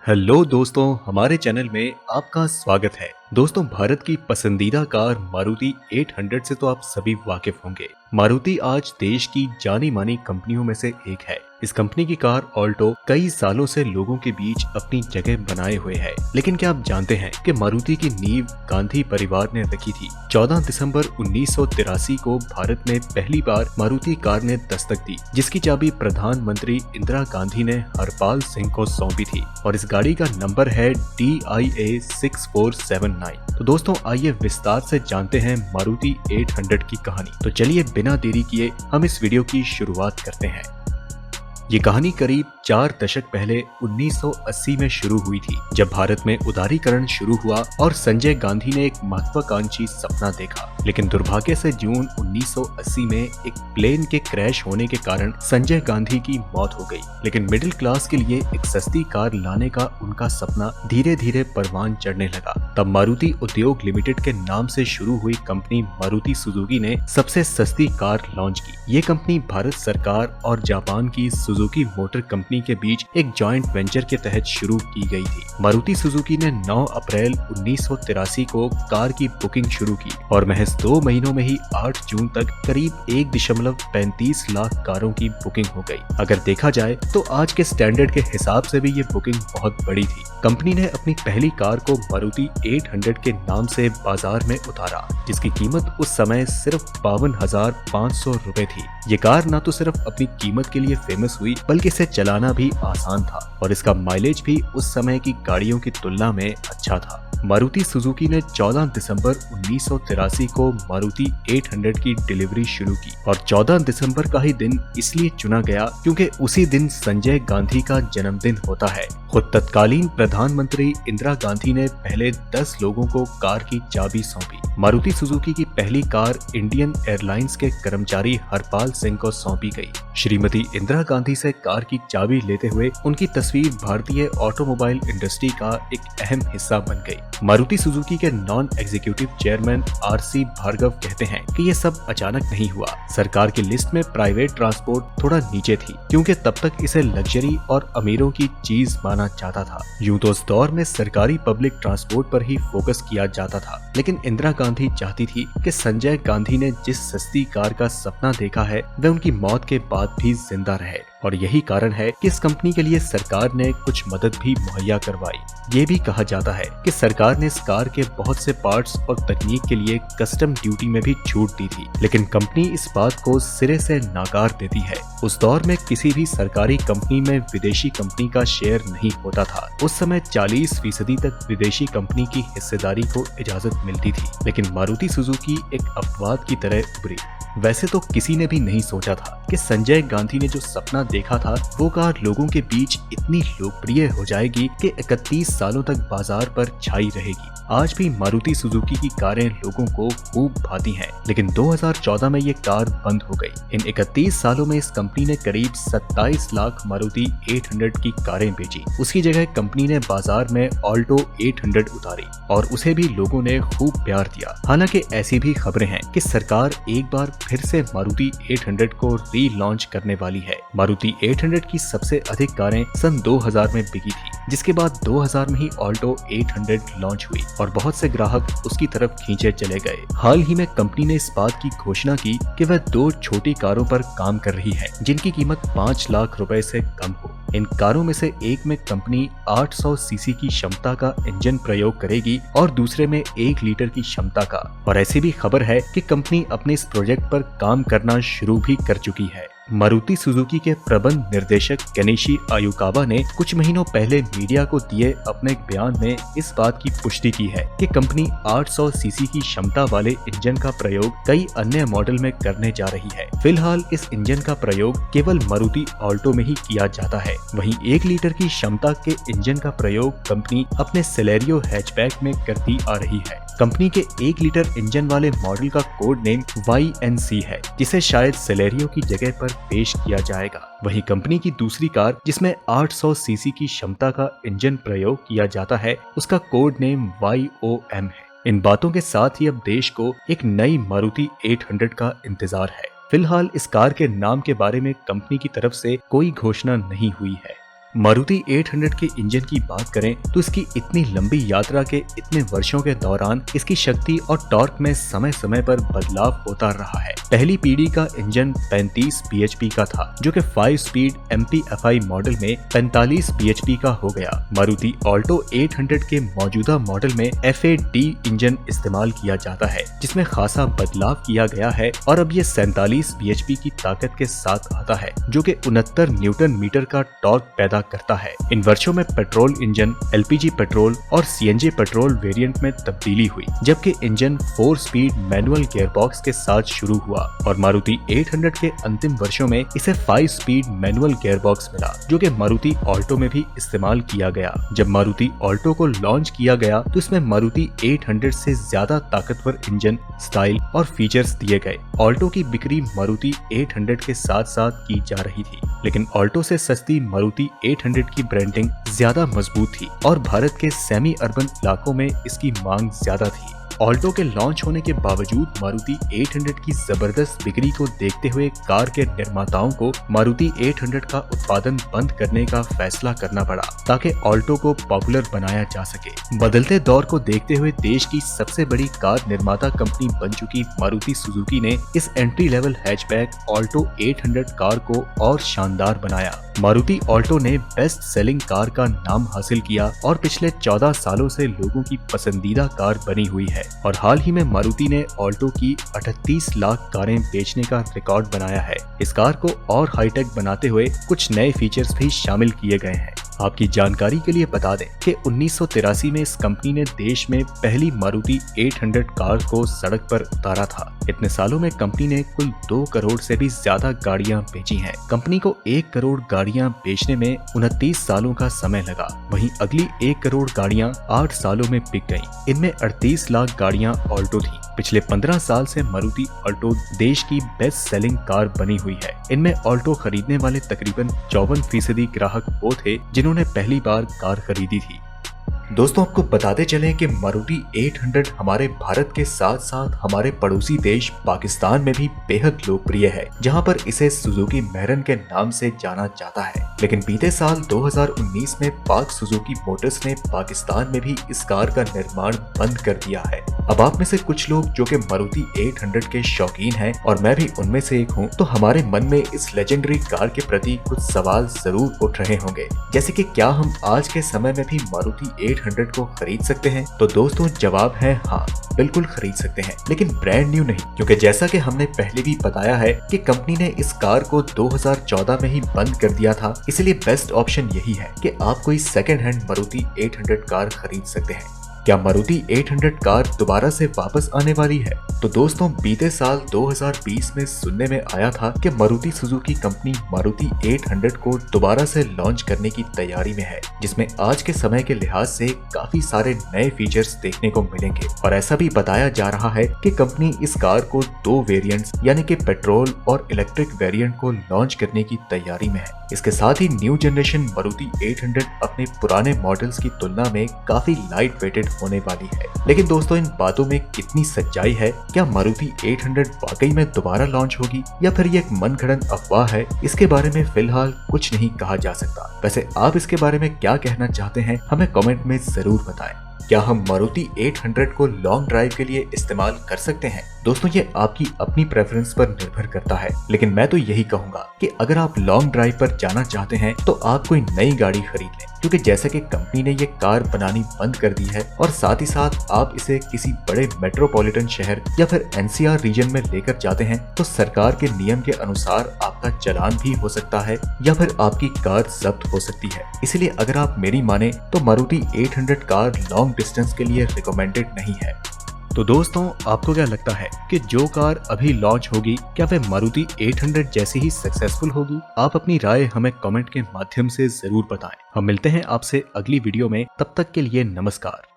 Hello दोस्तों, हमारे channel में आपका स्वागत है। दोस्तों, भारत की पसंदीदा कार मारुति 800 से तो आप सभी वाकिफ होंगे। मारुति आज देश की जानी मानी कंपनियों में से एक है। इस कंपनी की कार ऑल्टो कई सालों से लोगों के बीच अपनी जगह बनाए हुए है। लेकिन क्या आप जानते हैं कि मारुति की नींव गांधी परिवार ने रखी थी। 14 दिसंबर 1983 को भारत में पहली बार मारुति कार ने दस्तक दी, जिसकी चाबी प्रधानमंत्री इंदिरा गांधी ने हरपाल सिंह को सौंपी थी और इस गाड़ी का नंबर है DIA 6479। तो दोस्तों, आइए विस्तार से जानते हैं मारुति 800 की कहानी। तो चलिए बिना देरी किए हम इस वीडियो की शुरुआत करते हैं। ये कहानी करीब 4 दशक पहले 1980 में शुरू हुई थी, जब भारत में उदारीकरण शुरू हुआ और संजय गांधी ने एक महत्वाकांक्षी सपना देखा। लेकिन दुर्भाग्य से जून 1980 में एक प्लेन के क्रैश होने के कारण संजय गांधी की मौत हो गई। लेकिन मिडिल क्लास के लिए एक सस्ती कार लाने का उनका सपना धीरे धीरे परवान चढ़ने लगा। तब मारुति उद्योग लिमिटेड के नाम से शुरू हुई कंपनी मारुति सुजुकी ने सबसे सस्ती कार लॉन्च की। ये कंपनी भारत सरकार और जापान की सुजुकी मोटर कंपनी के बीच एक जॉइंट वेंचर के तहत शुरू की गई थी। मारुति सुजुकी ने 9 अप्रैल 1983 को कार की बुकिंग शुरू की और महज 2 महीनों में ही 8 जून तक करीब 1.35 लाख कारों की बुकिंग हो गई। अगर देखा जाए तो आज के स्टैंडर्ड के हिसाब से भी ये बुकिंग बहुत बड़ी थी। कंपनी ने अपनी पहली कार को मारुति 800 के नाम से बाजार में उतारा, जिसकी कीमत उस समय सिर्फ 52,500 रुपए थी। ये कार न तो सिर्फ अपनी कीमत के लिए फेमस हुई, बल्कि इसे चलाना भी आसान था और इसका माइलेज भी उस समय की गाड़ियों की तुलना में अच्छा था। मारुति सुजुकी ने 14 दिसंबर 1983 को मारुति 800 की डिलीवरी शुरू की और 14 दिसंबर का ही दिन इसलिए चुना गया क्योंकि उसी दिन संजय गांधी का जन्मदिन होता है। खुद तत्कालीन प्रधानमंत्री इंदिरा गांधी ने पहले 10 लोगों को कार की चाबी सौंपी। मारुति सुजुकी की पहली कार इंडियन एयरलाइंस के कर्मचारी हरपाल सिंह को सौंपी गई। श्रीमती इंदिरा गांधी से कार की चाबी लेते हुए उनकी तस्वीर भारतीय ऑटोमोबाइल इंडस्ट्री का एक अहम हिस्सा बन गई। मारुति सुजुकी के non executive chairman RC Bhargava कहते हैं कि ये सब अचानक नहीं हुआ। सरकार की लिस्ट में प्राइवेट ट्रांसपोर्ट थोड़ा नीचे थी, क्योंकि तब तक इसे लग्जरी और अमीरों की चीज माना जाता था। यूं तो उस दौर में सरकारी पब्लिक ट्रांसपोर्ट पर ही फोकस किया जाता था, लेकिन इंदिरा गांधी चाहती थी कि संजय गांधी ने जिस सस्ती कार का सपना देखा है वह उनकी मौत के बाद भी जिंदा रहे। और यही कारण है कि इस कंपनी के लिए सरकार ने कुछ मदद भी मुहैया करवाई। ये भी कहा जाता है कि सरकार ने इस कार के बहुत से पार्ट्स और तकनीक के लिए कस्टम ड्यूटी में भी छूट दी थी, लेकिन कंपनी इस बात को सिरे से नाकार देती है। उस दौर में किसी भी सरकारी कंपनी में विदेशी कंपनी का शेयर नहीं होता था। उस समय 40% तक विदेशी कंपनी की हिस्सेदारी को इजाजत मिलती थी, लेकिन मारुति सुजुकी एक अपवाद की तरह उभरी। वैसे तो किसी ने भी नहीं सोचा था कि संजय गांधी ने जो सपना देखा था वो कार लोगों के बीच इतनी लोकप्रिय हो जाएगी कि 31 सालों तक बाजार पर छाई रहेगी। आज भी मारुति सुजुकी की कारें लोगों को खूब भाती हैं, लेकिन 2014 में ये कार बंद हो गई। इन 31 सालों में इस कंपनी ने करीब 27 लाख मारुति 800 की कारें बेची। उसकी जगह कंपनी ने बाजार में ऑल्टो 800 उतारी और उसे भी लोगों ने खूब प्यार दिया। हालांकि ऐसी भी खबरें हैं कि सरकार एक बार फिर से मारुति 800 को री लॉन्च करने वाली है। मारुति 800 की सबसे अधिक कारें सन 2000 में बिकी थी, जिसके बाद 2000 में ही ऑल्टो 800 लॉन्च हुई और बहुत से ग्राहक उसकी तरफ खींचे चले गए। हाल ही में कंपनी ने इस बात की घोषणा की कि वह 2 छोटी कारों पर काम कर रही है, जिनकी कीमत 5 लाख रुपए से कम हो। इन कारों में से एक में कंपनी 800 सीसी की क्षमता का इंजन प्रयोग करेगी और दूसरे में 1 लीटर की क्षमता का। और ऐसी भी खबर है कि कंपनी अपने इस प्रोजेक्ट पर काम करना शुरू भी कर चुकी है। मारुति सुजुकी के प्रबंध निर्देशक केनिशी आयुकावा ने कुछ महीनों पहले मीडिया को दिए अपने एक बयान में इस बात की पुष्टि की है कि कंपनी 800 सीसी की क्षमता वाले इंजन का प्रयोग कई अन्य मॉडल में करने जा रही है। फिलहाल इस इंजन का प्रयोग केवल मारुति ऑल्टो में ही किया जाता है। वहीं 1 लीटर की क्षमता के इंजन का प्रयोग कंपनी अपने सेलेरियो हैचबैक में करती आ रही है। कंपनी के 1 लीटर इंजन वाले मॉडल का कोड नेम YNC है, जिसे शायद सेलेरियो की जगह पर पेश किया जाएगा। वहीं कंपनी की दूसरी कार जिसमें 800 सीसी की क्षमता का इंजन प्रयोग किया जाता है, उसका कोड नेम YOM है। इन बातों के साथ ही अब देश को एक नई मारुति 800 का इंतजार है। फिलहाल इस कार के नाम के बारे में कंपनी की तरफ से कोई घोषणा नहीं हुई है। मारुति 800 के इंजन की बात करें तो इसकी इतनी लंबी यात्रा के इतने वर्षों के दौरान इसकी शक्ति और टॉर्क में समय समय पर बदलाव होता रहा है। पहली पीढ़ी का इंजन 35 bhp का था, जो कि 5 स्पीड MPFI मॉडल में 45 bhp का हो गया। मारुति ऑल्टो 800 के मौजूदा मॉडल में FAT इंजन इस्तेमाल किया जाता है, जिसमें खासा बदलाव किया गया है और अब ये 47 bhp की ताकत के साथ आता है, जो कि 69 न्यूटन मीटर का टॉर्क पैदा करता है। इन वर्षों में पेट्रोल इंजन, LPG पेट्रोल और CNG पेट्रोल वेरिएंट में तब्दीली हुई, जबकि इंजन 4 स्पीड मैनुअल गियरबॉक्स के साथ शुरू हुआ और मारुति 800 के अंतिम वर्षों में इसे 5 स्पीड मैनुअल गियरबॉक्स मिला, जो कि मारुति ऑल्टो में भी इस्तेमाल किया गया। जब मारुति ऑल्टो को लॉन्च किया गया तो इसमें मारुति 800 से ज्यादा ताकतवर इंजन, स्टाइल और फीचर्स दिए गए। ऑल्टो की बिक्री मारुति 800 के साथ साथ की जा रही थी, लेकिन ऑल्टो से सस्ती मारुति 800 की ब्रांडिंग ज्यादा मजबूत थी और भारत के सेमी अर्बन इलाकों में इसकी मांग ज्यादा थी। ऑल्टो के लॉन्च होने के बावजूद मारुति 800 की जबरदस्त बिक्री को देखते हुए कार के निर्माताओं को मारुति 800 का उत्पादन बंद करने का फैसला करना पड़ा, ताकि ऑल्टो को पॉपुलर बनाया जा सके। बदलते दौर को देखते हुए देश की सबसे बड़ी कार निर्माता कंपनी बन चुकी मारुति सुजुकी ने इस entry level hatchback Alto 800 car को और शानदार बनाया। मारुति ऑल्टो ने बेस्ट सेलिंग कार का नाम हासिल किया और पिछले 14 सालों से लोगों की पसंदीदा कार बनी हुई है और हाल ही में मारुति ने ऑल्टो की 38 लाख कारें बेचने का रिकॉर्ड बनाया है। इस कार को और हाईटेक बनाते हुए कुछ नए फीचर्स भी शामिल किए गए हैं। आपकी जानकारी के लिए बता दें कि 1983 में इस कंपनी ने देश में पहली मारुति 800 कार को सड़क पर उतारा था। इतने सालों में कंपनी ने कुल 2 करोड़ से भी ज्यादा गाड़ियां बेची हैं। कंपनी को 1 करोड़ गाड़ियां बेचने में 29 सालों का समय लगा। वहीं अगली 1 करोड़ गाड़ियां 8 सालों में बिक गईं। इनमें 38 लाख गाड़ियां ऑल्टो थी। पिछले 15 साल से मारुति ऑल्टो देश की बेस्ट सेलिंग कार बनी हुई है। इनमें ऑल्टो खरीदने वाले तकरीबन 54% ग्राहक वो थे जिन्होंने पहली बार कार खरीदी थी। दोस्तों, आपको बताते चलें कि मारुति 800 हमारे भारत के साथ साथ हमारे पड़ोसी देश पाकिस्तान में भी बेहद लोकप्रिय है, जहां पर इसे सुजुकी मैरन के नाम से जाना जाता है। लेकिन बीते साल 2019 में पाक सुजुकी मोटर्स ने पाकिस्तान में भी इस कार का निर्माण बंद कर दिया है। अब आप में से कुछ लोग जो कि मारुति 800 के शौकीन हैं और मैं भी उनमें से एक हूं, तो हमारे मन में इस लेजेंडरी कार के प्रति कुछ सवाल जरूर उठ रहे होंगे, जैसे कि क्या हम आज के समय में भी मारुति 800 को खरीद सकते हैं? तो दोस्तों, जवाब है हाँ, बिल्कुल खरीद सकते हैं, लेकिन ब्रांड न्यू नहीं, क्योंकि जैसा कि हमने पहले भी बताया है कि कंपनी ने इस कार को 2014 में ही बंद कर दिया था। इसलिए बेस्ट ऑप्शन यही है कि आप कोई सेकेंड हैंड मारुति 800 कार खरीद सकते हैं। क्या मारुति 800 कार दोबारा से वापस आने वाली है? तो दोस्तों, बीते साल 2020 में सुनने में आया था कि मारुति सुजुकी कंपनी मारुति 800 को दोबारा से लॉन्च करने की तैयारी में है, जिसमें आज के समय के लिहाज से काफी सारे नए फीचर्स देखने को मिलेंगे। और ऐसा भी बताया जा रहा है कि कंपनी इस कार को 2 वेरिएंट्स यानी कि पेट्रोल और इलेक्ट्रिक वेरिएंट को लॉन्च करने की तैयारी में है। इसके साथ ही न्यू जनरेशन मारुति 800 अपने पुराने मॉडल्स की तुलना में काफी लाइट वेटेड होने वाली है। लेकिन दोस्तों, इन बातों में कितनी सच्चाई है? क्या मारुति 800 वाकई में दोबारा लॉन्च होगी या फिर ये एक मनगढ़ंत अफवाह है? इसके बारे में फिलहाल कुछ नहीं कहा जा सकता। वैसे आप इसके बारे में क्या कहना चाहते हैं, हमें कमेंट में जरूर बताएं। क्या हम मारुति 800 को लॉन्ग ड्राइव के लिए इस्तेमाल कर सकते हैं? दोस्तों, ये आपकी अपनी प्रेफरेंस पर निर्भर करता है, लेकिन मैं तो यही कहूंगा कि अगर आप लॉन्ग ड्राइव पर जाना चाहते हैं तो आप कोई नई गाड़ी खरीद लें, क्योंकि जैसे कि कंपनी ने ये कार बनानी बंद कर दी है और साथ ही साथ आप इसे किसी बड़े मेट्रोपॉलिटन शहर या फिर NCR रीजन में लेकर जाते हैं तो सरकार के नियम के अनुसार आपका चालान भी हो सकता है या फिर आपकी कार जब्त हो सकती है। इसलिए अगर आप मेरी माने तो मारुति 800 कार लॉन्ग डिस्टेंस के लिए रिकमेंडेड नहीं है। तो दोस्तों, आपको क्या लगता है कि जो कार अभी लॉन्च होगी क्या वह मारुति 800 जैसी ही सक्सेसफुल होगी? आप अपनी राय हमें कमेंट के माध्यम से जरूर बताएं। हम मिलते हैं आपसे अगली वीडियो में, तब तक के लिए नमस्कार।